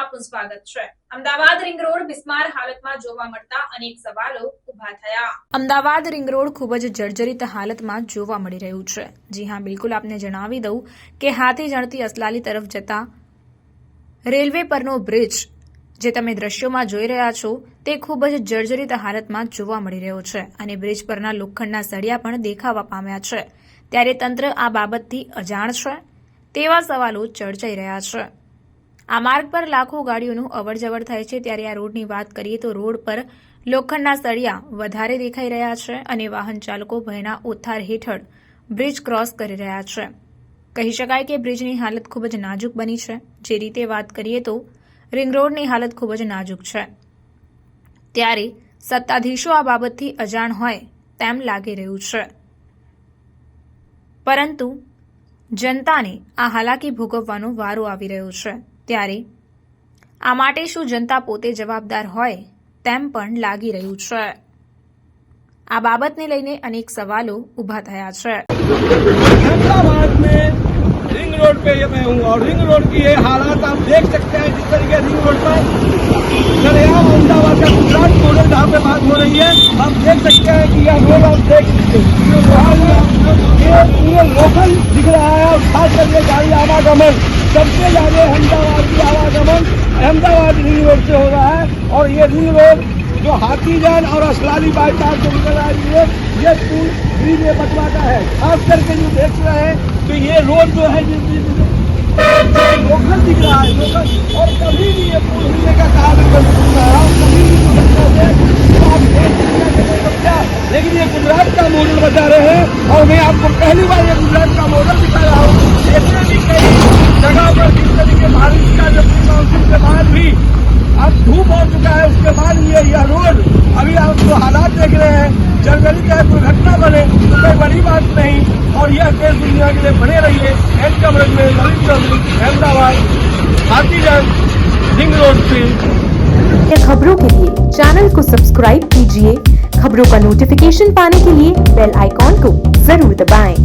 આપનું સ્વાગત છે। અમદાવાદ રિંગ રોડ બિસ્માર હાલતમાં જોવા મળતા અનેક સવાલો ઊભા થયા। અમદાવાદ રિંગ રોડ ખૂબ જ જર્જરિત હાલતમાં જોવા મળી રહ્યું છે। જી હા, બિલકુલ આપને જણાવી દઉં કે હાથી જણતી અસલાલી તરફ જતા રેલવે પરનો બ્રિજ જે તમે દ્રશ્યોમાં જોઈ રહ્યા છો તે ખૂબ જ જર્જરિત હાલતમાં જોવા મળી રહ્યો છે અને બ્રિજ પરના લોખંડના સળિયા પણ દેખાવા પામ્યા છે। ત્યારે તંત્ર આ બાબતથી અજાણ છે તેવા સવાલો ચર્ચાઈ રહ્યા છે। આ માર્ગ પર લાખો ગાડીઓનું અવરજવર થાય છે, ત્યારે આ રોડની વાત કરીએ તો રોડ પર લોખંડના સળિયા વધારે દેખાઈ રહ્યા છે અને વાહન ચાલકો ભયના ઓથાર હેઠળ બ્રિજ ક્રોસ કરી રહ્યા છે। કહી શકાય કે બ્રિજની હાલત ખૂબ જ નાજુક બની છે। જે રીતે વાત કરીએ તો રિંગ રોડની હાલત ખૂબ જ નાજુક છે, ત્યારે સત્તાધીશો આ બાબતથી અજાણ હોય તેમ લાગી રહ્યું છે, પરંતુ જનતાને આ હાલાકી ભોગવવાનો વારો આવી રહ્યો છે। ત્યારે આ માટે શું જનતા પોતે જવાબદાર હોય તેમ પણ લાગી રહ્યું છે। આ બાબતને લઈને અનેક સવાલો ઊભા થયા છે। अहमदाबाद में रिंग रोड पे मैं हूँ और रिंग रोड की ये हालात आप देख सकते हैं। जिस तरीके रिंग रोड पर सरेआम अहमदाबाद का गुजरात मॉडल जहाँ पे बात हो रही है, आप देख सकते हैं कि यह रोड आप देख सकते हैं, ये लोकल दिख रहा है और खास करके गाड़ी आवागमन सबसे ज्यादा अहमदाबाद की आवागमन अहमदाबाद रिंग रोड से हो रहा है। और ये रिंग रोड जो हाथीजान और असलाली बाईपास से निकल रहा है, ये पुल ब्रिज में बटवाटा है। खास करके जो देख रहे हैं तो ये रोड जो है लोकल दिख रहा है, लोकल, और कभी भी ये पुल हिलने का कारण बन सकता है और कभी भी आप देख सकते हैं क्या। लेकिन ये गुजरात का मॉडल बता रहे हैं और मैं आपको पहली बार ये गुजरात का मॉडल दिखा रहा हूँ। ऐसे भी कई जगह पर जिस तरीके बारिश का जब मानसून के बाद भी अब धूप हो चुका है, उसके बाद यह रोड अभी आप जो हालात देख रहे हैं, जनवरी का दुर्घटना बने तो कोई बड़ी बात नहीं। और यह देश दुनिया के लिए बने रहिए। एन कवरेज में ललित चौधरी, अहमदाबाद, हाथीजान रिंग रोड से। खबरों के लिए चैनल को सब्सक्राइब कीजिए। खबरों का नोटिफिकेशन पाने के लिए बेल आइकॉन को जरूर दबाएं।